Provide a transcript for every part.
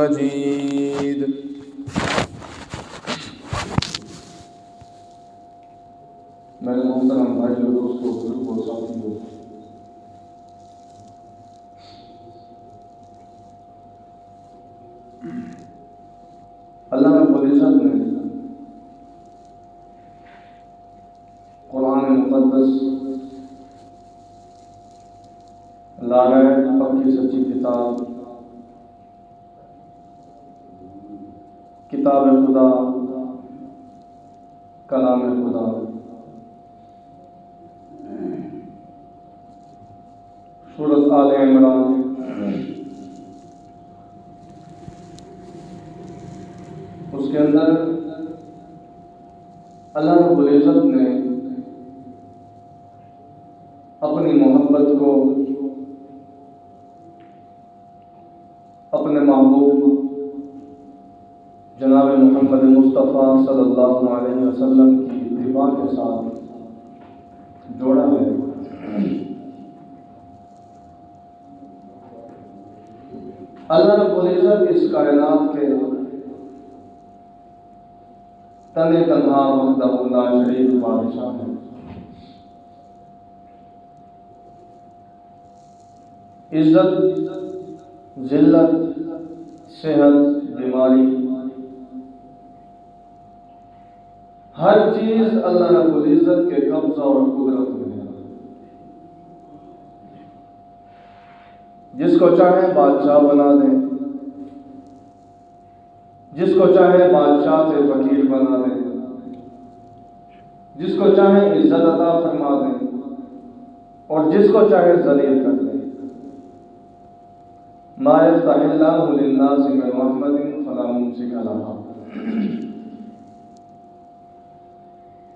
مجید میرے محترم بھائیوں دوستوں بزرگوں ساتھیوں، اللہ رب العزت نے قرآن مقدس لائے پکی سچی کتاب خدا، کلام خدا، سورۃ آل عمران اس کے اندر اللہ رب العزت نے اپنی محبت کو اپنے محبوب جناب محمد مصطفیٰ صلی اللہ علیہ وسلم کی اتباع کے ساتھ جوڑا ہے۔ اللہ رب العزت اس کائنات کے تن تنہا وحدہ لا شریک بادشاہ ہے۔ عزت، ذلت، صحت، بیماری، ہر چیز اللہ رب العزت کے قبضہ اور قدرت میں ہے۔ جس کو چاہے بادشاہ بنا دیں، جس کو چاہے بادشاہ سے فقیر بنا دیں، جس کو چاہے عزت عطا فرما دیں اور جس کو چاہے ذلیل کر دیں۔ ما یفتح اللہ للناس من رحمت فلا ممسک لها۔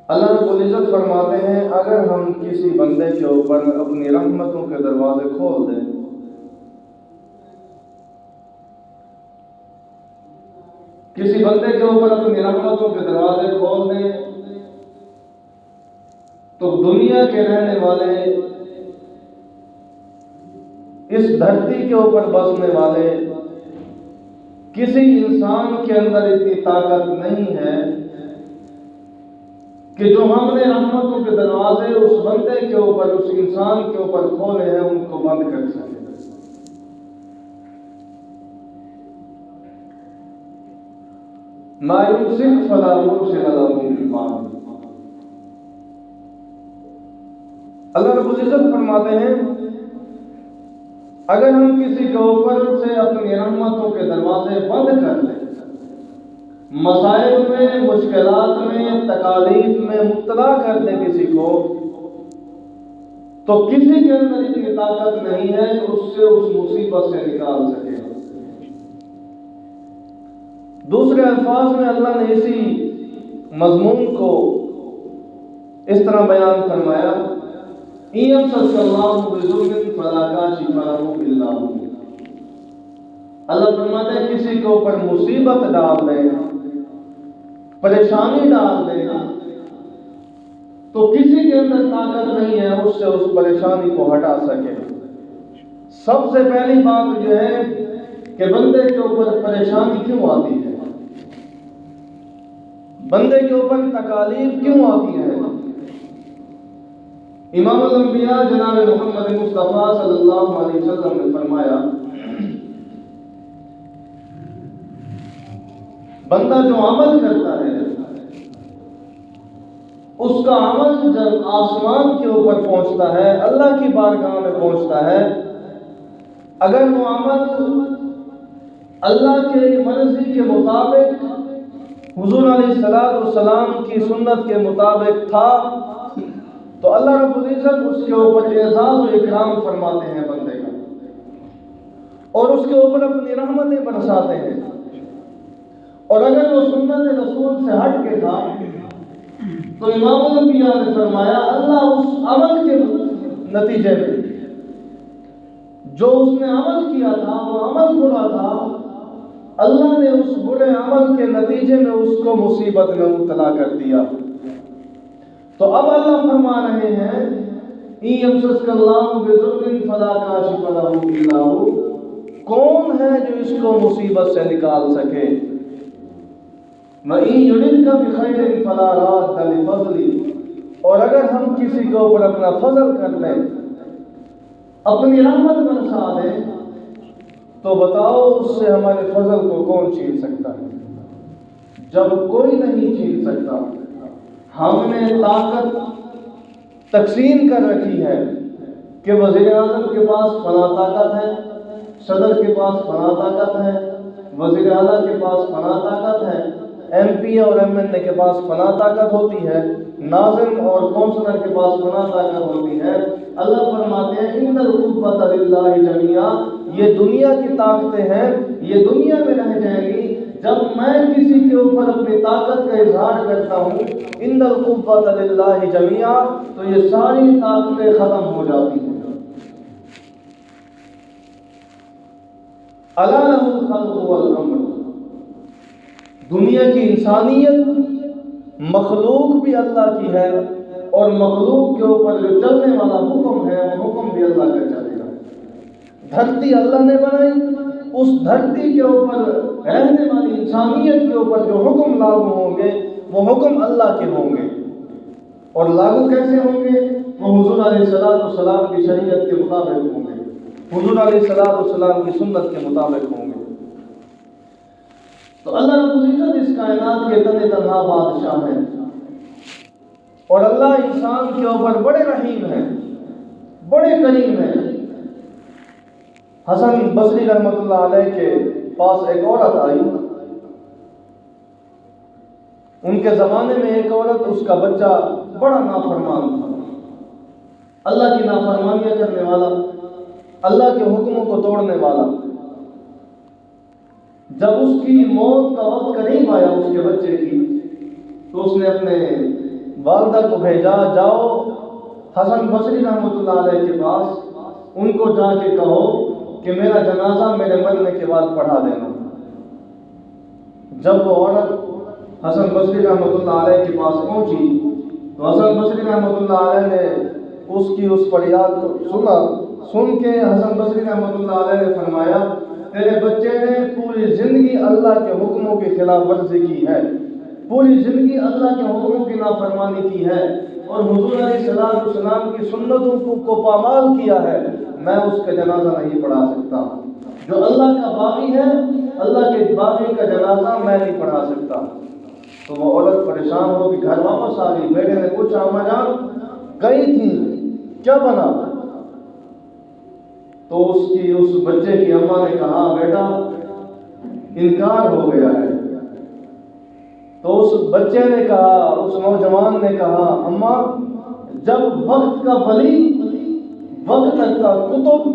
اللہ رب العزت فرماتے ہیں اگر ہم کسی بندے کے اوپر اپنی رحمتوں کے دروازے کھول دیں کسی بندے کے اوپر اپنی رحمتوں کے دروازے کھول دیں تو دنیا کے رہنے والے، اس دھرتی کے اوپر بسنے والے کسی انسان کے اندر اتنی طاقت نہیں ہے کہ جو ہم نے رحمتوں کے دروازے اس بندے کے اوپر، اس انسان کے اوپر کھولے ہیں ان کو بند کر سکے۔ ما یمسک فلا مرسل له من بعدہ۔ اللہ رب العزت فرماتے ہیں اگر ہم کسی کے اوپر سے اپنی رحمتوں کے دروازے بند کر لیں، مسائل میں، مشکلات میں، تکالیف میں مبتلا کر دیں کسی کو، تو کسی کے اندر اتنی طاقت نہیں ہے کہ اس سے اس مصیبت سے نکال سکے۔ دوسرے الفاظ میں اللہ نے اسی مضمون کو اس طرح بیان فرمایا، إِن يَمْسَسْكَ اللَّهُ بِضُرٍّ فَلَا كَاشِفَ لَهُ إِلَّا هُوَ۔ اللہ فرماتے ہیں کسی کے اوپر مصیبت ڈال دیں، پریشانی ڈال دیں تو کسی کے اندر طاقت نہیں ہے اس سے اس پریشانی کو ہٹا سکے۔ سب سے پہلی بات یہ ہے کہ بندے کے اوپر پریشانی کیوں آتی ہے، بندے کے اوپر تکالیف کیوں آتی ہے۔ امام الانبیاء جناب محمد مصطفیٰ صلی اللہ علیہ وسلم نے فرمایا بندہ جو عمل کرتا ہے اس کا عمل جب آسمان کے اوپر پہنچتا ہے، اللہ کی بارگاہ میں پہنچتا ہے، اگر وہ عمل اللہ کی مرضی کے مطابق، حضور علیہ الصلوۃ والسلام کی سنت کے مطابق تھا تو اللہ رب العزت اس کے اوپر اعزاز و اکرام فرماتے ہیں بندے کا، اور اس کے اوپر اپنی رحمتیں برساتے ہیں۔ اور اگر وہ سنت رسول سے ہٹ کے تھا تو امام الانبیاء نے فرمایا اللہ اس عمل کے نتیجے میں، جو اس نے عمل کیا تھا وہ عمل برا تھا، اللہ نے اس برے عمل کے نتیجے میں اس کو مصیبت میں مبتلا کر دیا۔ تو اب اللہ فرما رہے ہیں إِن يَمْسَسْكَ اللَّهُ بِضُرٍّ فَلَا كَاشِفَ لَهُ إِلَّا هُوَ، کون ہے جو اس کو مصیبت سے نکال سکے؟ وَإِن يُرِدْكَ بِخَيْرٍ فَلَا رَادَّ لِفَضْلِهِ، اور اگر ہم کسی کے اوپر اپنا فضل کر دیں، اپنی رحمت برسا دیں، تو بتاؤ اس سے ہمارے فضل کو کون چھین سکتا ہے؟ جب کوئی نہیں چھین سکتا۔ ہم نے طاقت تقسیم کر رکھی ہے کہ وزیر اعظم کے پاس فلاں طاقت ہے، صدر کے پاس فلاں طاقت ہے، وزیر اعلیٰ کے پاس فلاں طاقت ہے، ایم پی اور ایم این اے کے پاس فلاں طاقت ہوتی ہے، ناظم اور کونسلر کے پاس فلاں طاقت ہوتی ہے۔ اللہ فرماتے ہیں ان القوۃ للہ جمیعا، یہ دنیا کی طاقتیں ہیں، یہ دنیا میں رہ جائیں گی۔ جب میں کسی کے اوپر اپنی طاقت کا اظہار کرتا ہوں ان القوۃ للہ جمیعا، تو یہ ساری طاقتیں ختم ہو جاتی ہیں۔ الا لہ الخلق والامر، دنیا کی انسانیت مخلوق بھی اللہ کی ہے، اور مخلوق کے اوپر جو چلنے والا حکم ہے وہ حکم بھی اللہ کا چلے گا۔ دھرتی اللہ نے بنائی، اس دھرتی کے اوپر رہنے والی انسانیت کے اوپر جو حکم لاگو ہوں گے وہ حکم اللہ کے ہوں گے، اور لاگو کیسے ہوں گے؟ وہ حضور علیہ السلام کی شریعت کے مطابق ہوں گے، حضور علیہ السلام کی سنت کے مطابق ہوں گے۔ تو اللہ رب العزت اس کائنات کے تن تنہا بادشاہ ہیں، اور اللہ انسان کے اوپر بڑے رحیم ہیں، بڑے کریم ہیں۔ حسن بصری رحمۃ اللہ علیہ کے پاس ایک عورت آئی، ان کے زمانے میں ایک عورت، اس کا بچہ بڑا نافرمان تھا، اللہ کی نافرمانیاں کرنے والا، اللہ کے حکموں کو توڑنے والا۔ جب اس کی موت کا وقت قریب آیا اس کے بچے کی، تو اس نے اپنے والدہ کو بھیجا، جاؤ حسن بصری رحمۃ اللہ علیہ کے پاس، ان کو جا کے کہو کہ میرا جنازہ میرے مرنے کے بعد پڑھا دینا۔ جب وہ عورت حسن بصری رحمۃ اللہ علیہ کے پاس پہنچی تو حسن بصری رحمۃ اللہ علیہ نے اس کی اس فریاد کو سنا۔ سن کے حسن بصری رحمۃ اللہ علیہ نے فرمایا، تیرے بچے نے پوری زندگی اللہ کے حکموں کی خلاف ورزی کی ہے، پوری زندگی اللہ کے حکموں کی نافرمانی کی ہے، اور حضور علیہ السلام کی سنتوں کو پامال کیا ہے، میں اس کا جنازہ نہیں پڑھا سکتا۔ جو اللہ کا باغی ہے، اللہ کے باغی کا جنازہ میں نہیں پڑھا سکتا۔ تو وہ عورت پریشان ہو کے گھر واپس آ گئی۔ بیٹے نے پوچھا، اماں جان گئی تھی، کیا بنا؟ تو اس بچے کی اماں نے کہا، بیٹا انکار ہو گیا ہے۔ تو اس بچے نے کہا، اس نوجوان نے کہا، اماں جب وقت کا ولی، وقت کا کتب،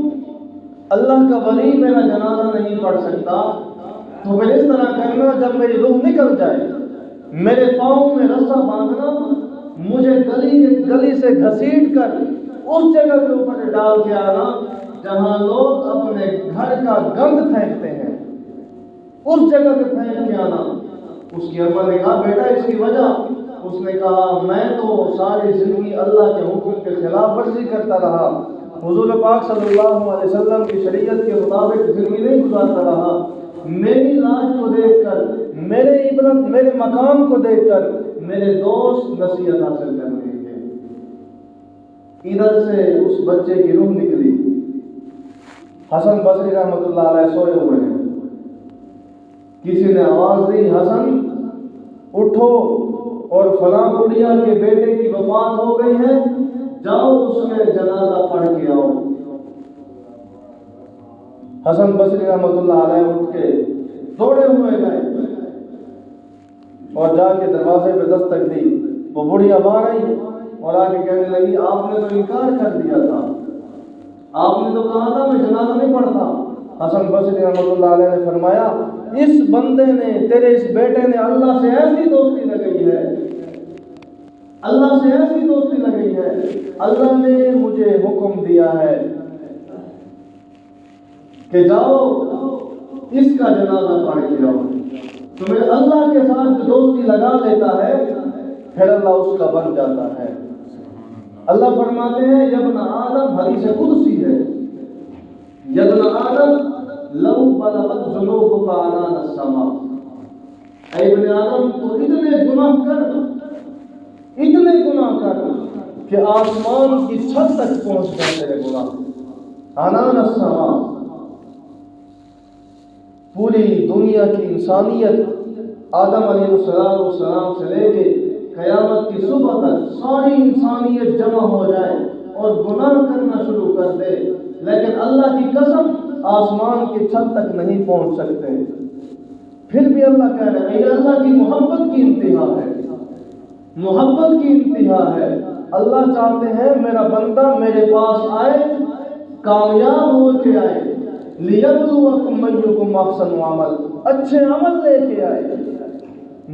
اللہ کا ولی میرا جنازہ نہیں پڑھ سکتا، تو پھر اس طرح کرنا، جب میری روح نکل جائے میرے پاؤں میں رسا باندھنا، مجھے گلی سے گھسیٹ کر اس جگہ کے اوپر ڈال کے آنا جہاں لوگ اپنے گھر کا گند پھینکتے ہیں، اس جگہ پہ پھینک کے آنا۔ اس کی اماں نے کہا، بیٹا اس کی وجہ؟ اس نے کہا، میں تو ساری زندگی اللہ کے حکم کے خلاف ورزی کرتا رہا، حضور پاک صلی اللہ علیہ وسلم کی شریعت کے مطابق زندگی نہیں گزارتا رہا، میری لاش کو دیکھ کر، میرے عبرت، میرے مقام کو دیکھ کر میرے دوست نصیحت حاصل کر رہے تھے۔ ادھر سے اس بچے کی روح نکلی۔ حسن بصری رحمۃ اللہ علیہ سوئے ہوئے ہیں، کسی نے آواز دی، حسن اٹھو، اور فلاں بڑھیا کے بیٹے کی وفات ہو گئی ہے، جاؤ اس میں جنازہ پڑھ کے آؤ۔ حسن بصری رحمۃ اللہ علیہ اٹھ کے دوڑے ہوئے گئے اور جا کے دروازے پہ دستک دی۔ وہ بڑھیا باہر آئی اور آ کے کہنے لگی، آپ نے تو انکار کر دیا تھا، آپ نے تو کہا تھا میں جنازہ نہیں پڑھتا۔ حسن بصری رحمۃ اللہ علیہ نے فرمایا، اس بندے نے، تیرے اس بیٹے نے اللہ سے ایسی دوستی لگائی ہے، اللہ سے ایسی دوستی لگائی ہے، اللہ نے مجھے حکم دیا ہے کہ جاؤ اس کا جنازہ پڑھ کے آؤ۔ تو میرے اللہ کے ساتھ جو دوستی لگا لیتا ہے پھر اللہ اس کا بن جاتا ہے۔ اللہ فرماتے ہیں، یا ابن آدم، حدیث قدسی ہے، یا ابن آدم لو بلغت ذنوبک عنان السماء، اے ابن آدم تو اتنے گناہ کر کہ آسمان کی چھت تک پہنچ گئے تیرے گناہ۔ عنان السماء، پوری دنیا کی انسانیت آدم علیہ السلام سے لے کے قیامت کی صبح تک ساری انسانیت جمع ہو جائے اور گناہ کرنا شروع کر دے، لیکن اللہ کی قسم آسمان کی چھت تک نہیں پہنچ سکتے۔ پھر بھی اللہ کہہ رہے ہیں یہ اللہ کی محبت کی انتہا ہے، محبت کی انتہا ہے۔ اللہ چاہتے ہیں میرا بندہ میرے پاس آئے، کامیاب ہو کے آئے، لِيَبْلُوَكُمْ أَيُّكُمْ أَحْسَنُ عَمَلًا، اچھے عمل لے کے آئے،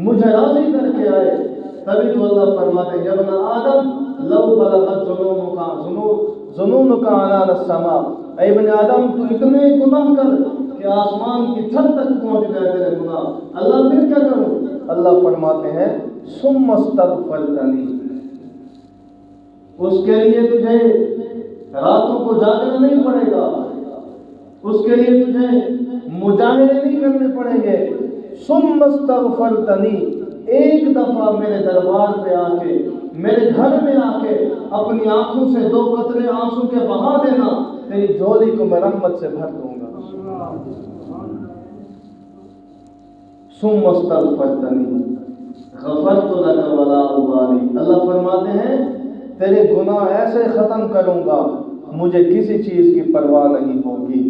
مجھے راضی کر کے آئے۔ تبھی تو اللہ فرماتے ہیں یا ابن آدم لو بلغت ذنوبک عنان السماء، اے ابن آدم تو اتنے گناہ کر کہ آسمان کی چھت تک پہنچ گئے تیرے گناہ، اللہ پھر کیا کروں؟ اللہ فرماتے ہیں ثم استغفرتنی، اس کے لیے تجھے راتوں کو جاگنا نہیں پڑے گا، اس کے لیے تجھے مجاہدے نہیں کرنے پڑیں گے۔ ثم استغفرتنی، ایک دفعہ میرے دربار پہ آ کے، میرے گھر میں آ کے اپنی آنکھوں سے 2 قطرے آنسو کے بہا دینا، تیری جھولی کو میں رحمت سے بھر دوں گا۔ ثم استغفرتنی غفرت لک ولا ابالی، اللہ فرماتے ہیں تیرے گناہ ایسے ختم کروں گا مجھے کسی چیز کی پرواہ نہیں ہوگی۔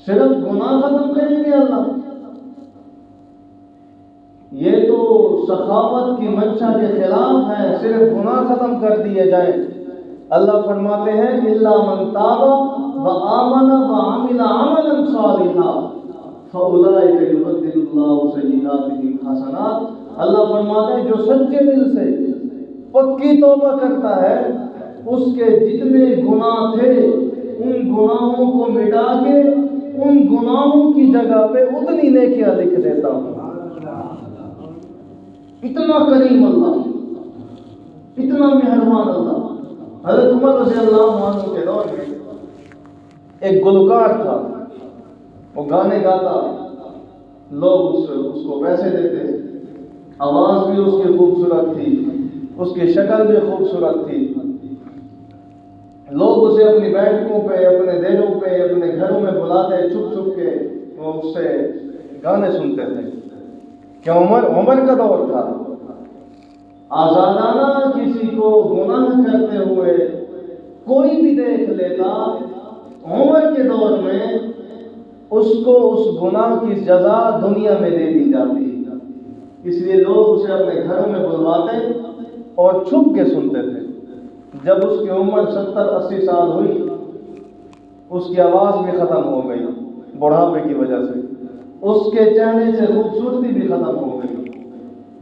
صرف گناہ ختم کریں گے اللہ؟ یہ تو سخاوت کی منشا کے خلاف ہے، صرف گناہ ختم کر دیے جائیں۔ اللہ فرماتے ہیں الا من تاب وآمن وعمل عملا صالحا فاولئک یبدل اللہ سیئاتہم حسنات، اللہ فرماتے ہیں جو سچے دل سے پکی توبہ کرتا ہے، اس کے جتنے گناہ تھے ان گناہوں کو مٹا کے ان گناہوں کی جگہ پہ اتنی نیکیاں لکھ دیتا ہوں۔ اتنا کریم اللہ، اتنا مہربان اللہ۔ حضرت عمر رضی اللہ عنہ کے دور میں ایک گلوکار تھا، وہ گانے گاتا، لوگ اس کو پیسے دیتے، آواز بھی اس کی خوبصورت تھی، اس کی شکل بھی خوبصورت تھی، لوگ اسے اپنی بیٹھکوں پہ، اپنے دیروں پہ، اپنے گھروں میں بلاتے، چھپ چھپ کے وہ اس سے گانے سنتے تھے کہ عمر کا دور تھا، آزادانہ کسی کو گناہ کرتے ہوئے کوئی بھی دیکھ لیتا، عمر کے دور میں اس کو اس گناہ کی جزا دنیا میں دے دی جاتی، اس لیے لوگ اسے اپنے گھروں میں بلواتے اور چھپ کے سنتے تھے۔ جب اس کی عمر 70-80 سال ہوئی، اس کی آواز بھی ختم ہو گئی بڑھاپے کی وجہ سے، اس کے چہرے سے خوبصورتی بھی ختم ہو گئی۔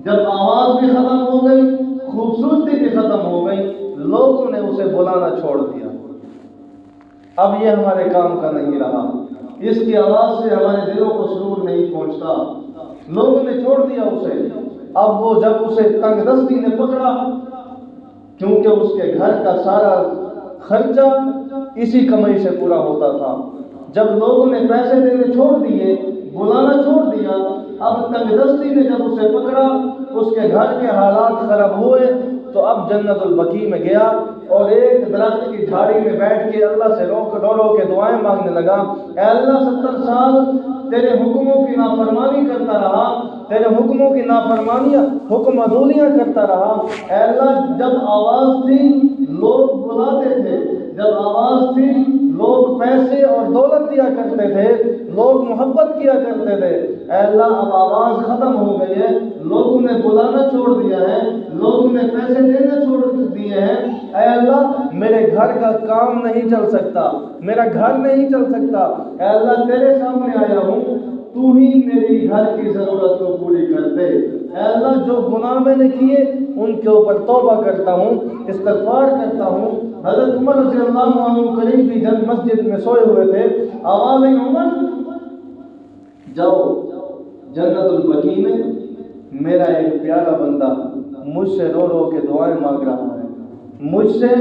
جب آواز بھی ختم ہو گئی، خوبصورتی بھی ختم ہو گئی، لوگوں نے اسے بلانا چھوڑ دیا۔ اب یہ ہمارے کام کا نہیں رہا، اس کی آواز سے ہمارے دلوں کو سرور نہیں پہنچتا، لوگوں نے چھوڑ دیا اسے۔ اب وہ جب اسے تنگ دستی نے پکڑا، کیونکہ اس کے گھر کا سارا خرچہ اسی کمائی سے پورا ہوتا تھا، جب لوگوں نے پیسے دینے چھوڑ دیے، بلانا چھوڑ دیا، اب تنگ دستی نے جب اسے پکڑا، اس کے گھر کے حالات خراب ہوئے، تو اب جنت البقیع میں گیا اور ایک درخت کی جھاڑی میں بیٹھ کے اللہ سے رو رو کے دعائیں مانگنے لگا، اے اللہ 70 سال تیرے حکموں کی نافرمانی کرتا رہا، تیرے حکموں کی نافرمانیاں، حکم عدولیاں کرتا رہا، اے اللہ جب آواز تھی لوگ بلاتے تھے، جب آواز تھی لوگ پیسے اور دولت دیا کرتے تھے، لوگ محبت کیا کرتے تھے، اے اللہ اب آواز ختم ہو گئی ہے، لوگوں نے بلانا چھوڑ دیا ہے، لوگوں نے پیسے دینا چھوڑ دیے ہیں، اے اللہ میرے گھر کا کام نہیں چل سکتا، میرا گھر نہیں چل سکتا، اے اللہ تیرے سامنے آیا ہوں، تو ہی میری گھر کی ضرورت کو پوری کر دے، اے اللہ جو گناہ میں نے کیے ان کے اوپر توبہ کرتا ہوں، استغفار کرتا ہوں۔ حضرت عمر رضی اللہ عنہ قریب بھی مسجد میں سوئے ہوئے تھے، آواز آئی عمر جاؤ جنت البقیع میں میرا ایک پیارا بندہ مجھ سے رو رو کے دعائیں مانگ رہا ہے، مجھ سے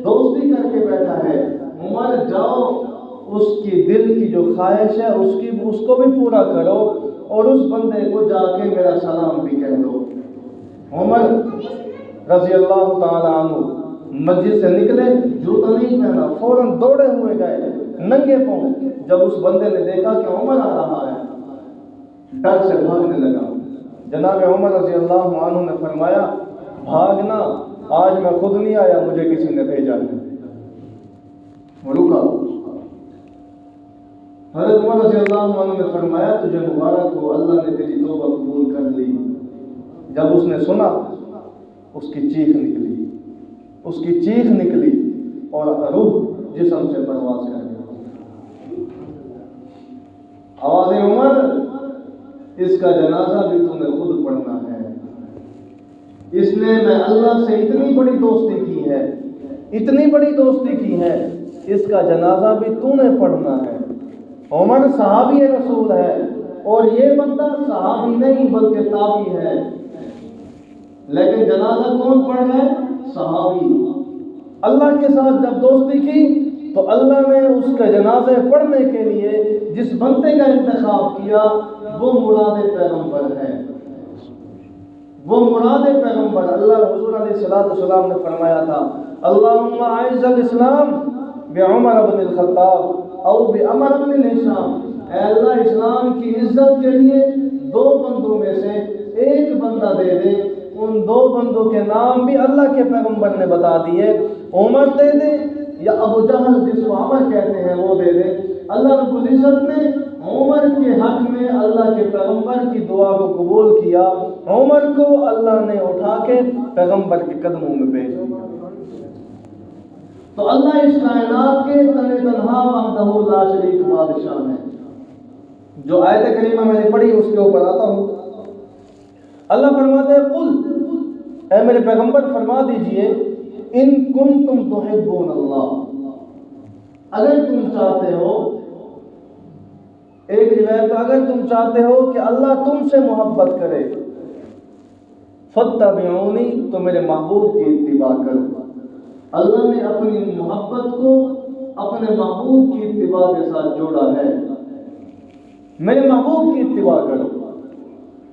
دوستی کر کے بیٹھا ہے، عمر جاؤ اس کی دل کی جو خواہش ہے اس کو بھی پورا کرو، اور اس بندے کو جا کے میرا سلام بھی کہہ دو۔ عمر رضی اللہ تعالی عنہ مسجد سے نکلے، جوتا نہیں پہنا، فوراً دوڑے ہوئے گئے ننگے پاؤں۔ جب اس بندے نے دیکھا کہ عمر آ رہا ہے، ڈر سے بھاگنے لگا۔ جناب عمر رضی اللہ عنہ نے فرمایا، بھاگنا، آج میں خود نہیں آیا، مجھے کسی نے بھیجا ہے۔ وہ رکا۔ حضرت عمر رضی اللہ عنہ نے فرمایا، تجھے مبارک ہو، اللہ نے تیری توبہ قبول کر لی۔ جب اس نے سنا، اس کی چیخ نکلی اور روح جسم سے پرواز کر گئی۔ آواز عمر، اس کا جنازہ بھی تم نے خود پڑھنا ہے۔ اس نے میں اللہ سے اتنی بڑی دوستی کی ہے، اس کا جنازہ بھی تو نے پڑھنا ہے۔ عمر صحابی رسول ہے، اور یہ بندہ صحابی نہیں بلکہ تابعی ہے، لیکن جنازہ کون پڑھ رہا ہے؟ صحابی۔ اللہ کے ساتھ جب دوستی کی تو اللہ نے اس کے جنازے پڑھنے کے لیے جس بندے کا انتخاب کیا وہ مراد پیغمبر ہے۔ اللہ حضور علیہ السلام نے فرمایا تھا، اللہم اعز الاسلام بعمر بن الخطاب او بعمر بن ہشام، اے اللہ اسلام کی عزت کے لیے دو بندوں میں سے ایک بندہ دے دے۔ ان دو بندوں کے نام بھی اللہ کے پیغمبر نے بتا دیے، عمر دے دے یا ابو جہل جس کو عمر کہتے ہیں وہ دے دے۔ اللہ رب العزت نے عمر کے حق میں اللہ کے پیغمبر کی دعا کو قبول کیا، عمر کو اللہ نے اٹھا کے پیغمبر کے قدموں میں بھیج دیا۔ تو اللہ اس کائنات کے تنہا وحدہ لا شریک بادشاہ ہے۔ جو آیت کریمہ میں نے پڑھی اس کے اوپر آتا ہوں۔ اللہ فرماتے ہیں، قل، اے میرے پیغمبر فرما دیجئے، ان کنتم تحبون اللہ، اگر تم چاہتے ہو، ایک روایت اگر تم چاہتے ہو کہ اللہ تم سے محبت کرے، فاتبعونی، تو میرے محبوب کی اتباع کرو۔ اللہ نے اپنی محبت کو اپنے محبوب کی اتباع کے ساتھ جوڑا ہے۔ میرے محبوب کی اتباع کرو۔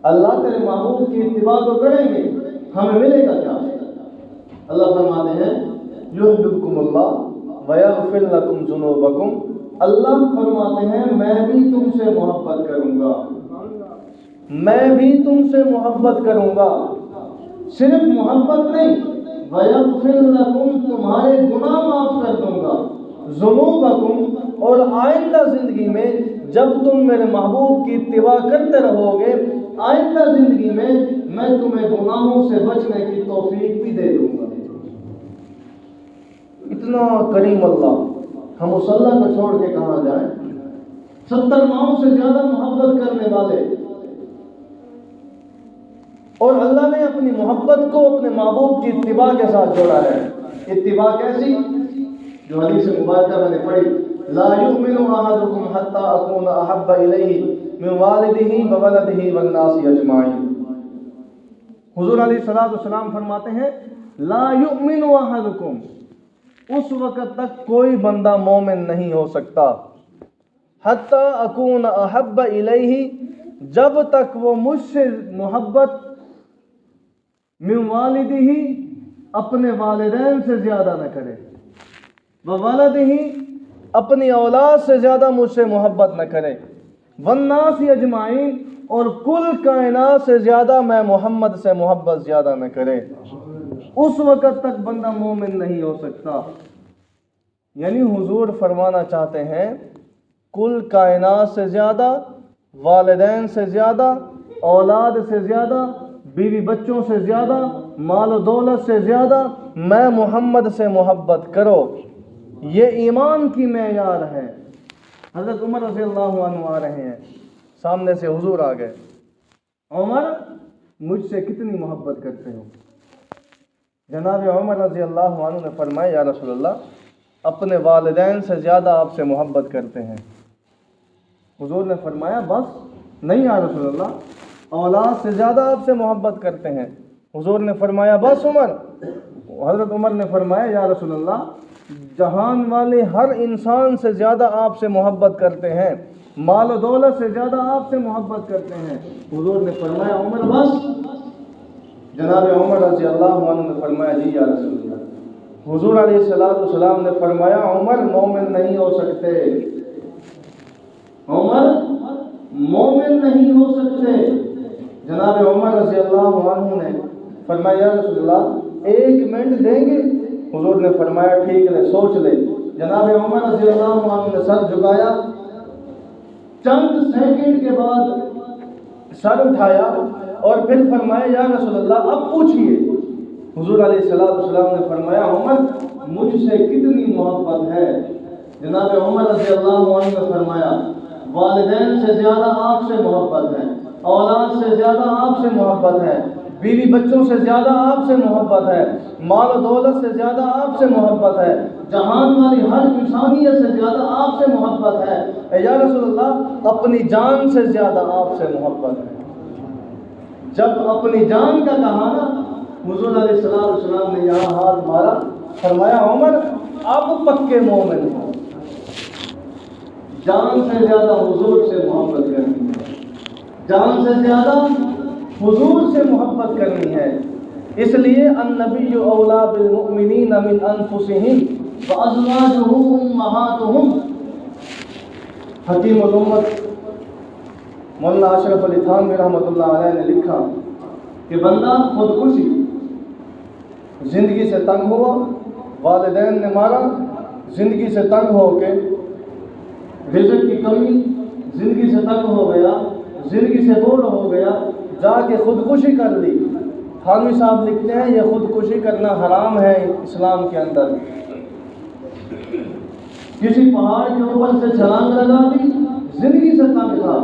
اللہ تیرے محبوب کی اتباع تو کریں گے، ہمیں ملے گا کیا؟ اللہ فرماتے ہیں، یحببکم اللہ ویغفر لکم ذنوبکم، اللہ فرماتے ہیں میں بھی تم سے محبت کروں گا، صرف محبت نہیں، ویغفر لکم، تمہارے گناہ معاف کر دوں گا، ذنوبکم، اور آئندہ زندگی میں جب تم میرے محبوب کی اتباع کرتے رہو گے، آئندہ زندگی میں تمہیں گناہوں سے بچنے کی توفیق بھی دے دوں گا۔ اتنا کریم اللہ، ہم اس اللہ کو چھوڑ کے کہاں جائیں؟ 70 ماہوں سے زیادہ محبت کرنے والے، اور اللہ نے اپنی محبت کو اپنے محبوب کی اتباع کے ساتھ جوڑا ہے۔ اتباع کیسی؟ جو حدیث مبارکہ میں نے پڑھی، لا یؤمن احدکم حتی اکون احب الیہ من والدہ وولدہ والناس اجمعین۔ حضور علیہ السلام فرماتے ہیں، لا یؤمن احدکم، اس وقت تک کوئی بندہ مومن نہیں ہو سکتا، حتی اکون احب الیہ، جب تک وہ مجھ سے محبت، من والدہ، اپنے والدین سے زیادہ نہ کرے، وولدہ، اپنی اولاد سے زیادہ مجھ سے محبت نہ کرے، والناس اجمعین، اور کل کائنات سے زیادہ میں محمد سے محبت زیادہ نہ کرے، اس وقت تک بندہ مومن نہیں ہو سکتا۔ یعنی حضور فرمانا چاہتے ہیں، کل کائنات سے زیادہ، والدین سے زیادہ، اولاد سے زیادہ، بیوی بچوں سے زیادہ، مال و دولت سے زیادہ میں محمد سے محبت کرو۔ یہ ایمان کی معیار ہے۔ حضرت عمر رضی اللہ عنہ آ رہے ہیں، سامنے سے حضور آ گئے، عمر مجھ سے کتنی محبت کرتے ہو؟ جناب عمر رضی اللہ عنہ نے فرمایا، یا رسول اللہ، اپنے والدین سے زیادہ آپ سے محبت کرتے ہیں۔ حضور نے فرمایا، بس نہیں یا رسول اللہ، اولاد سے زیادہ آپ سے محبت کرتے ہیں۔ حضور نے فرمایا، بس عمر۔ حضرت عمر نے فرمایا، یا رسول اللہ، جہان والے ہر انسان سے زیادہ آپ سے محبت کرتے ہیں، مال و دولت سے زیادہ آپ سے محبت کرتے ہیں۔ حضور نے فرمایا عمر بس؟ جناب عمر رضی اللہ عنہ نے فرمایا جی یا رسول اللہ۔ حضور علیہ السلام نے فرمایا عمر مومن نہیں ہو سکتے، عمر مومن نہیں ہو سکتے۔ جناب عمر رضی اللہ عنہ نے فرمایا یا رسول اللہ 1 منٹ دیں گے؟ حضور نے فرمایا ٹھیک ہے سوچ لے۔ جناب عمر رضی اللہ عنہ نے سر جھکایا، چند سیکنڈ کے بعد سر اٹھایا اور پھر فرمایا یا رسول اللہ اب پوچھئے۔ حضور علیہ السلام نے فرمایا عمر مجھ سے کتنی محبت ہے؟ جناب عمر رضی اللہ عنہ نے فرمایا والدین سے زیادہ آپ سے محبت ہے، اولاد سے زیادہ آپ سے محبت ہے، بیوی بچوں سے زیادہ آپ سے محبت ہے، مال و دولت سے زیادہ آپ سے محبت ہے، جہان والی ہر انسانیت سے زیادہ آپ سے محبت ہے، اے یا رسول اللہ اپنی جان سے زیادہ آپ سے محبت ہے۔ جب اپنی جان کا کہا نا، حضور علیہ السلام نے یہاں ہاتھ مارا، فرمایا عمر اب پکے مومن ہو۔ جان سے زیادہ حضور سے محبت کرنی ہے، جان سے زیادہ حضور سے محبت کرنی ہے۔ اس لیے النبی اولا بالمؤمنین من انفسہم وازواجہ امہاتہم۔ حکیم الامت مولانا اشرف علی تھانوی رحمۃ اللہ علیہ نے لکھا کہ بندہ خودکشی زندگی سے تنگ ہوا، والدین نے مارا، زندگی سے تنگ ہو کے رزق کی کمی، زندگی سے تنگ ہو گیا، زندگی سے بور ہو گیا، جا کے خودکشی کر لی۔ تھانوی صاحب لکھتے ہیں یہ خودکشی کرنا حرام ہے اسلام کے اندر۔ کسی پہاڑ کے اوپر سے چھلانگ لگا دی، زندگی سے تنگ تھا،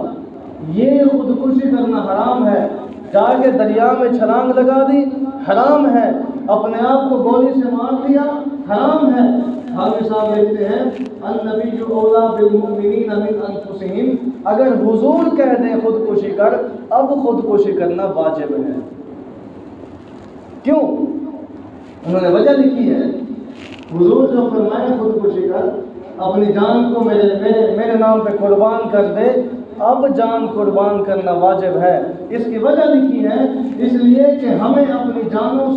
یہ خودکشی کرنا حرام ہے۔ جا کے دریا میں چھلانگ لگا دی، حرام ہے۔ اپنے آپ کو گولی سے مار دیا، حرام ہے۔ تھانوی صاحب لکھتے ہیں النبی اولا بالمؤمنین من انفسہم، اگر حضور کہہ دیں خودکشی کر، اب خودکشی کرنا واجب ہے۔ کیوں؟ انہوں نے وجہ لکھی ہے، حضور جو فرمائے خودکشی کر، اپنی جان کو میرے نام پہ قربان کر دے، اب جان قربان کرنا واجب ہے۔ اس کی وجہ لکھی ہے اس لیے کہ ہمیں اپنی جانوں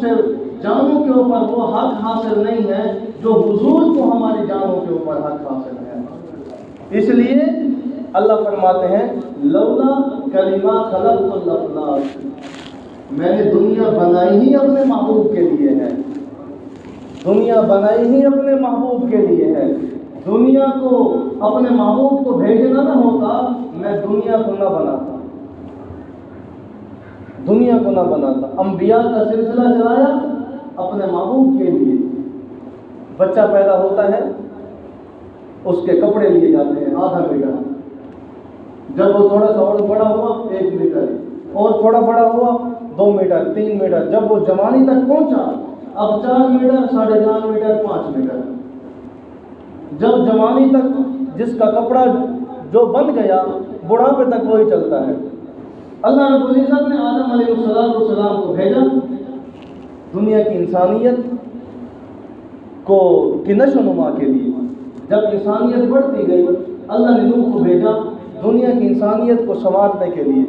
کے اوپر وہ حق حاصل نہیں ہے جو حضور کو ہماری جانوں کے اوپر حق حاصل ہے۔ اس لیے اللہ فرماتے ہیں لولا کلمہ خلقت الافلاک، میں نے دنیا بنائی ہی اپنے محبوب کے لیے ہے، دنیا بنائی ہی اپنے محبوب کے لیے ہے۔ دنیا کو اپنے محبوب کو بھیجنا نہ ہوتا، میں دنیا کو نہ بناتا، دنیا کو نہ بناتا۔ انبیاء کا سلسلہ چلایا اپنے محبوب کے لیے۔ بچہ پیدا ہوتا ہے، اس کے کپڑے لیے جاتے ہیں 0.5 میٹر، جب وہ تھوڑا سا اور بڑا ہوا 1 میٹر، اور تھوڑا بڑا ہوا 2 میٹر 3 میٹر، جب وہ جوانی تک پہنچا اب 4 میٹر 4.5 میٹر 5 میٹر۔ جب جوانی تک جس کا کپڑا جو بن گیا بڑھاپے تک وہی چلتا ہے۔ اللہ رب العزت نے آدم علیہ السلام کو بھیجا دنیا کی انسانیت کی نشو و نما کے لیے۔ جب انسانیت بڑھتی گئی اللہ نے نوح کو بھیجا دنیا کی انسانیت کو سنوارنے کے لیے۔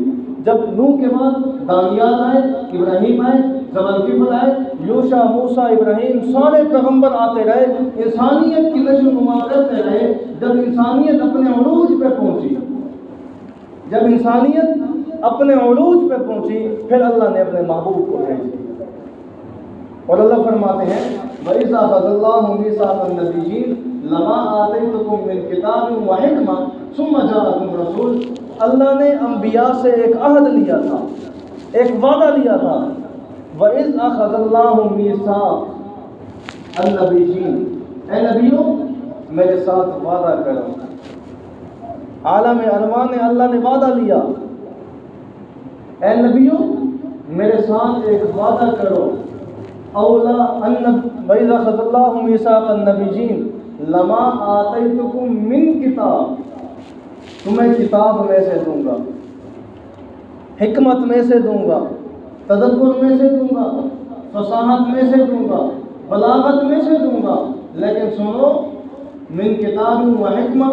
جب نوح کے بعد دانیال آئے، ابراہیم آئے، ذوالکفل آئے، یوشع، موسیٰ، ابراہیم، سارے پیغمبر آتے رہے، انسانیت کی نشو و نما کرتے رہے۔ جب انسانیت اپنے عروج پہ پہنچی، جب انسانیت اپنے عروج پہ پہنچی، پھر اللہ نے اپنے محبوب کو بھیجا۔ اور اللہ فرماتے ہیں وَإِذَا أَخَذَ اللَّهُ مِيثَاقَ النَّبِيِّينَ لَمَا آتَيْتُكُم مِّن كِتَابٍ وَحِكْمَةٍ ثُمَّ جَاءَكُمْ رَسُولٌ، اللہ نے انبیاء سے ایک عہد لیا تھا، ایک وعدہ لیا تھا۔ وَإِذْ أَخَذَ اللَّهُ مِيثَاقَ النَّبِيِّينَ، اے نبیوں میرے ساتھ وعدہ کرو۔ عالم ارواح نے اللہ نے وعدہ لیا، اے نبیوں میرے ساتھ ایک وعدہ کرو۔ اولا وَإِذَا أَخَذَ اللَّهُ مِيثَاقَ النَّبِيِّينَ لَمَا آتَيْتُكُم مِّن کتاب، تمہیں کتاب میں سے دوں گا، حکمت میں سے دوں گا، تدبر میں سے دوں گا، فصاحت میں سے دوں گا، بلاغت میں سے دوں گا، لیکن سنو من کتاب و حکمہ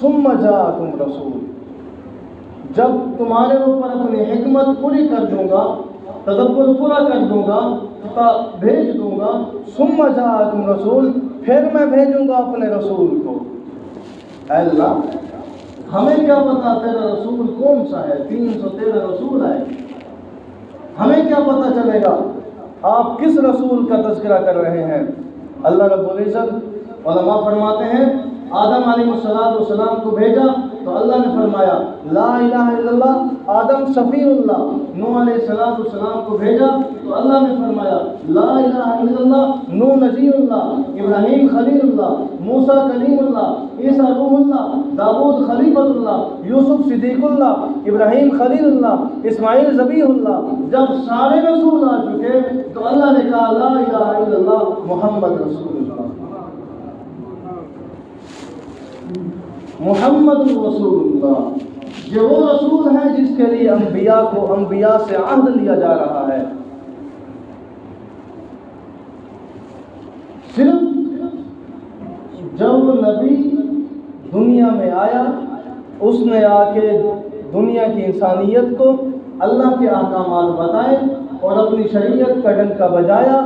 ثم جاءکم رسول، جب تمہارے اوپر اپنی حکمت پوری کر دوں گا، تدبر پورا کر دوں گا، بھیج دوں گا، ثم جاءکم رسول، پھر میں بھیجوں گا اپنے رسول کو۔ اے اللہ ہمیں کیا پتا تیرا رسول کون سا ہے، 313 رسول آئے، ہمیں کیا پتا چلے گا آپ کس رسول کا تذکرہ کر رہے ہیں؟ اللہ رب العزت علماء فرماتے ہیں آدم علیہ السلام کو بھیجا تو اللہ نے فرمایا لا الہ الا اللہ آدم صفی اللہ۔ نوح علیہ السلام کو بھیجا تو اللہ نے فرمایا لا الہ الا اللہ نوح نجی اللہ، ابراہیم خلیل اللہ، موسیٰ کلیم اللہ، عیسیٰ روح اللہ، داؤد خلیفۃ اللہ، یوسف صدیق اللہ، ابراہیم خلیل اللہ، اسماعیل ذبیح اللہ۔ جب سارے رسول آ چکے تو اللہ نے کہا لا الہ الا اللہ محمد رسول اللہ، محمد رسول اللہ۔ یہ وہ رسول ہے جس کے لیے انبیاء کو انبیاء سے عہد لیا جا رہا ہے۔ صرف جب نبی دنیا میں آیا اس نے آ کے دنیا کی انسانیت کو اللہ کے احکامات بتائے اور اپنی شریعت کا ڈنکا بجایا۔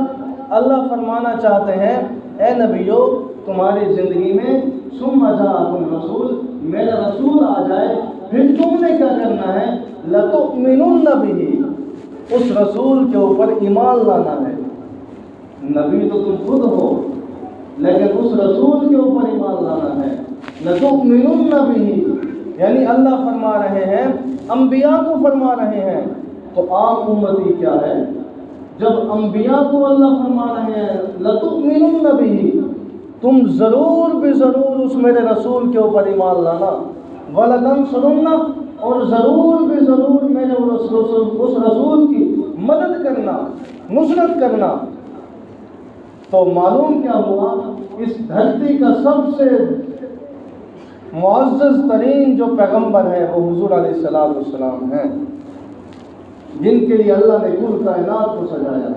اللہ فرمانا چاہتے ہیں اے نبیو تمہاری زندگی میں ثم جاءکم رسول، میرا رسول آ جائے، پھر تم نے کیا کرنا ہے؟ لتؤمنن بہ، اس رسول کے اوپر ایمان لانا ہے۔ نبی تو تم خود ہو لیکن اس رسول کے اوپر ایمان لانا ہے۔ لتؤمنن بہ یعنی اللہ فرما رہے ہیں انبیاء کو فرما رہے ہیں، تو عام امتی کیا ہے؟ جب انبیاء کو اللہ فرما رہے ہیں لتؤمنن بہ، تم ضرور بے ضرور اس میرے رسول کے اوپر ایمان لانا، وَلَتَنْصُرُنَّ اور ضرور بے ضرور میرے اس رسول کی مدد کرنا، نصرت کرنا۔ تو معلوم کیا ہوا؟ اس دھرتی کا سب سے معزز ترین جو پیغمبر ہے وہ حضور علیہ السلام ہیں، جن کے لیے اللہ نے کل کائنات کو سجایا۔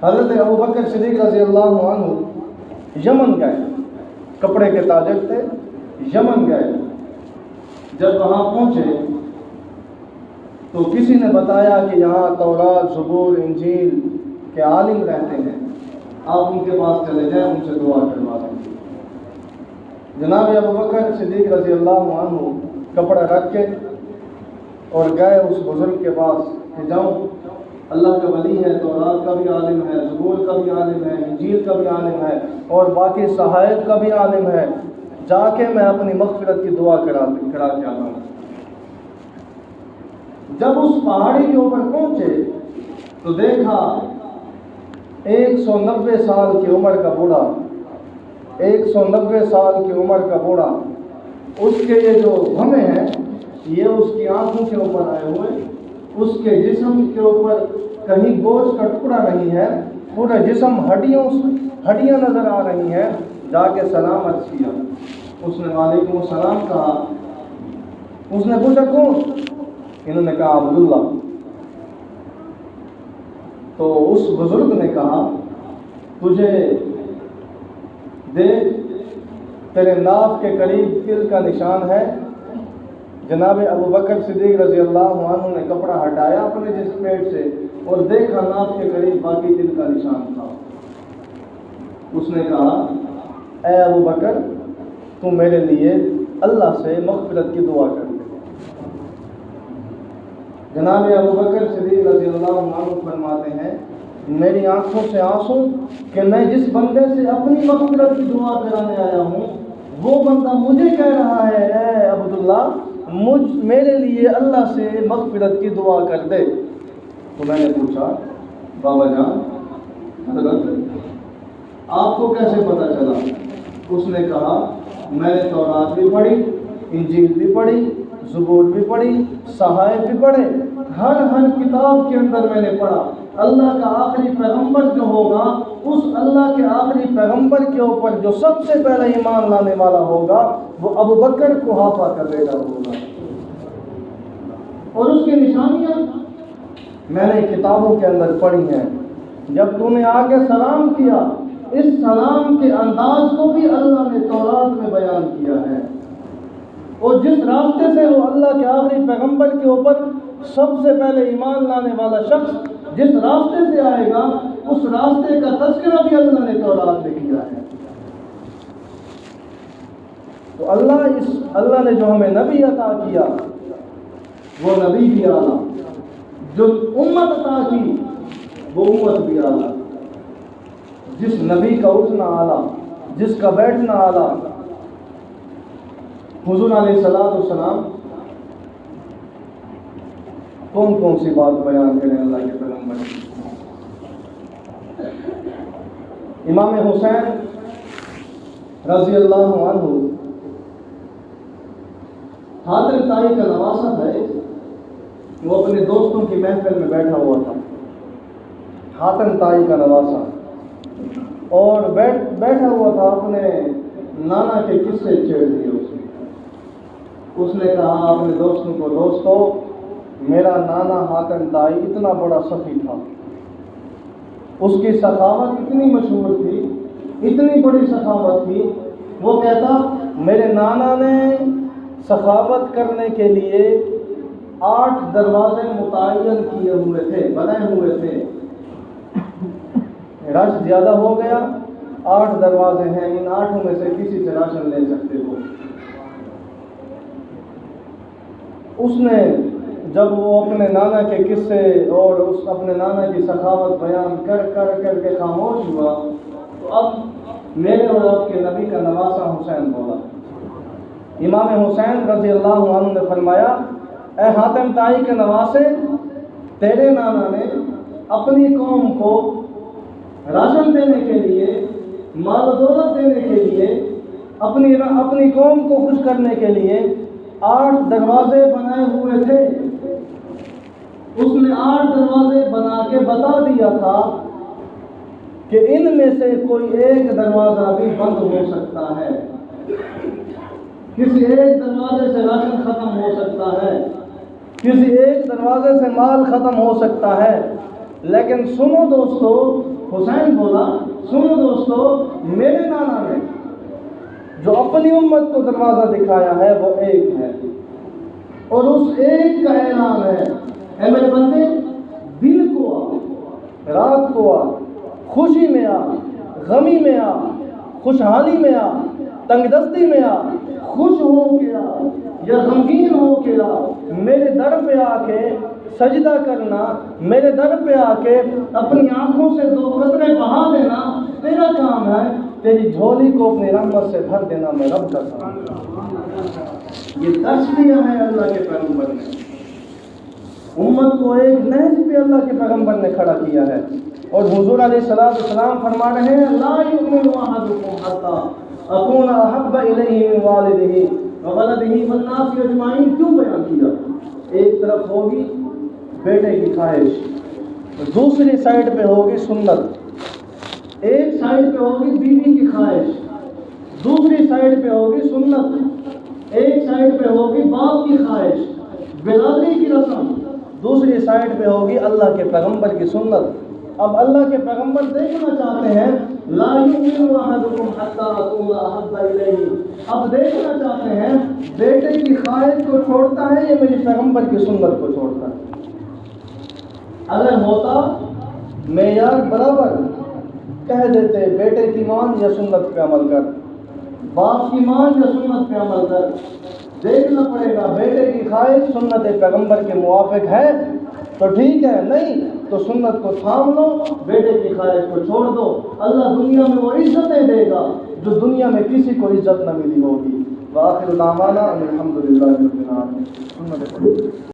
حضرت ابوبکر صدیق رضی اللہ عنہ یمن گئے، کپڑے کے تاجر تھے، یمن گئے۔ جب وہاں پہنچے تو کسی نے بتایا کہ یہاں تورات، زبور، انجیل کے عالم رہتے ہیں، آپ ان کے پاس چلے جائیں، ان سے دعا کروا دیں۔ جناب ابوبکر صدیق رضی اللہ عنہ کپڑا رکھ کے اور گئے اس بزرگ کے پاس کہ جاؤں، اللہ کا ولی ہے، تورات کا بھی عالم ہے، زبور کا بھی عالم ہے، انجیل کا بھی عالم ہے اور باقی صحائف کا بھی عالم ہے، جا کے میں اپنی مغفرت کی دعا کرا کے آتا ہوں۔ جب اس پہاڑی کے اوپر پہنچے تو دیکھا 190 سال کی عمر کا بوڑھا، 190 سال کی عمر کا بوڑھا، اس کے یہ جو بھمے ہیں یہ اس کی آنکھوں کے اوپر آئے ہوئے، اس کے جسم کے اوپر کہیں گوشت کا ٹکڑا نہیں ہے، پورا جسم ہڈیاں نظر آ رہی ہیں۔ جا کے سلام عرض کیا، اس نے وعلیکم السلام کہا۔ اس نے پوچھا کون؟ انہوں نے کہا عبداللہ۔ تو اس بزرگ نے کہا تجھے دیکھ تیرے ناف کے قریب تل کا نشان ہے۔ جناب ابوبکر صدیق رضی اللہ عنہ نے کپڑا ہٹایا اپنے جسم پیٹ سے اور دیکھا ناف کے قریب باقی تل کا نشان تھا۔ اس نے کہا اے ابوبکر تو میرے لیے اللہ سے مغفرت کی دعا کر دے۔ جناب ابوبکر صدیق رضی اللہ عنہ فرماتے ہیں میری آنکھوں سے آنسو کہ میں جس بندے سے اپنی مغفرت کی دعا کرانے آیا ہوں وہ بندہ مجھے کہہ رہا ہے اے عبداللہ میرے لیے اللہ سے مغفرت کی دعا کر دے۔ تو میں نے پوچھا بابا جان حضرت آپ کو کیسے پتہ چلا؟ اس نے کہا میں نے تورات بھی پڑھی، انجیل بھی پڑھی، زبور بھی پڑھی، صحائف بھی پڑھے، ہر کتاب کے اندر میں نے پڑھا اللہ کا آخری پیغمبر جو ہوگا اس اللہ کے آخری پیغمبر کے اوپر جو سب سے پہلے ایمان لانے والا ہوگا وہ ابوبکر قحافہ کا بیٹا ہوگا، اور اس کی نشانیاں میں نے کتابوں کے اندر پڑھی ہیں۔ جب تو نے آ کے سلام کیا اس سلام کے انداز کو بھی اللہ نے تورات میں بیان کیا ہے، اور جس راستے سے وہ اللہ کے آخری پیغمبر کے اوپر سب سے پہلے ایمان لانے والا شخص جس راستے سے آئے گا، اس راستے کا تذکرہ بھی اللہ نے تورات میں کیا ہے۔ تو اللہ نے جو ہمیں نبی عطا کیا وہ نبی بھی اعلیٰ، جو امت عطا کی وہ امت بھی اعلیٰ، جس نبی کا اٹھنا اعلیٰ، جس کا بیٹھنا اعلیٰ۔ حضور علیہ السلام کون کون سی بات بیان کریں اللہ کے پیغمبر کی؟ امام حسین رضی اللہ عنہ حاتم طائی کا نواسہ ہے، وہ اپنے دوستوں کی محفل میں بیٹھا ہوا تھا، حاتم طائی کا نواسہ، اور بیٹھا ہوا تھا، اپنے نانا کے قصے چھیڑ دیے اس نے کہا اپنے دوستوں کو، دوستو میرا نانا حاتم طائی اتنا بڑا سخی تھا، اس کی سخاوت اتنی مشہور تھی، اتنی بڑی سخاوت تھی، وہ کہتا میرے نانا نے سخاوت کرنے کے لیے 8 دروازے متعین کیے ہوئے تھے، بنائے ہوئے تھے، رش زیادہ ہو گیا، 8 دروازے ہیں، ان 8 میں سے کسی سے راشن لے سکتے ہو۔ اس نے جب وہ اپنے نانا کے قصے اور اپنے نانا کی سخاوت بیان کر کے خاموش ہوا، تو اب میرے اور آپ کے نبی کا نواسہ حسین بولا۔ امام حسین رضی اللہ عنہ نے فرمایا، اے حاتم طائی کے نواسے، تیرے نانا نے اپنی قوم کو راشن دینے کے لیے، مال و دولت دینے کے لیے، اپنی قوم کو خوش کرنے کے لیے 8 دروازے بنائے ہوئے تھے۔ اس نے 8 دروازے بنا کے بتا دیا تھا کہ ان میں سے کوئی ایک دروازہ بھی بند ہو سکتا ہے، کسی ایک دروازے سے راشن ختم ہو سکتا ہے، کسی ایک دروازے سے مال ختم ہو سکتا ہے، لیکن سنو دوستو، حسین بولا سنو دوستو، میرے نانا نے جو اپنی امت کو دروازہ دکھایا ہے وہ ایک ہے، اور اس ایک کا اعلان ہے، اے میرے بندے، دن کو آ، رات کو آ، خوشی میں آ، غمی میں آ، خوشحالی میں آ، تنگ دستی میں آ، خوش ہو کے آ یا غمگین ہو کے آ، میرے در پہ آ کے سجدہ کرنا، میرے در پہ آ کے اپنی آنکھوں سے 2 قطرے بہا دینا تیرا کام ہے، تیری جھولی کو اپنی رحمت سے بھر دینا میں رب کا کام ہے۔ یہ تشریح ہے اللہ کے پیغمبر نے، امت کو ایک نہج پہ اللہ کے پیغمبر نے کھڑا کیا ہے، اور حضور علیہ السلام فرما رہے ہیں، لا یؤمن احدکم حتی اکون احب الیہ من والدہ وولدہ والناس اجمعین۔ کیوں بیان کیا؟ ایک طرف ہوگی بیٹے کی خواہش، دوسری سائڈ پہ ہوگی سنت، ایک سائڈ پہ ہوگی بیوی کی خواہش، دوسری سائڈ پہ ہوگی سنت، ایک سائڈ پہ ہوگی باپ کی خواہش، برادری کی رسم، دوسری سائڈ پہ ہوگی اللہ کے پیغمبر کی سنت۔ اب اللہ کے پیغمبر دیکھنا چاہتے ہیں، لا یؤمن احدکم حتی اکون احب الیہ، اب دیکھنا چاہتے ہیں بیٹے کی خواہش کو چھوڑتا ہے یا میری پیغمبر کی سنت کو چھوڑتا ہے۔ اگر ہوتا معیار برابر، کہہ دیتے بیٹے کی مان یا سنت پہ عمل کر، باپ کی مان یا سنت پہ عمل کر، دیکھنا پڑے گا بیٹے کی خواہش سنت پیغمبر کے موافق ہے تو ٹھیک ہے، نہیں تو سنت کو تھام لو، بیٹے کی خواہش کو چھوڑ دو۔ اللہ دنیا میں وہ عزتیں دے گا جو دنیا میں کسی کو عزت نہ ملی ہوگی۔ وآخر دعوانا الحمدللہ رب العالمین۔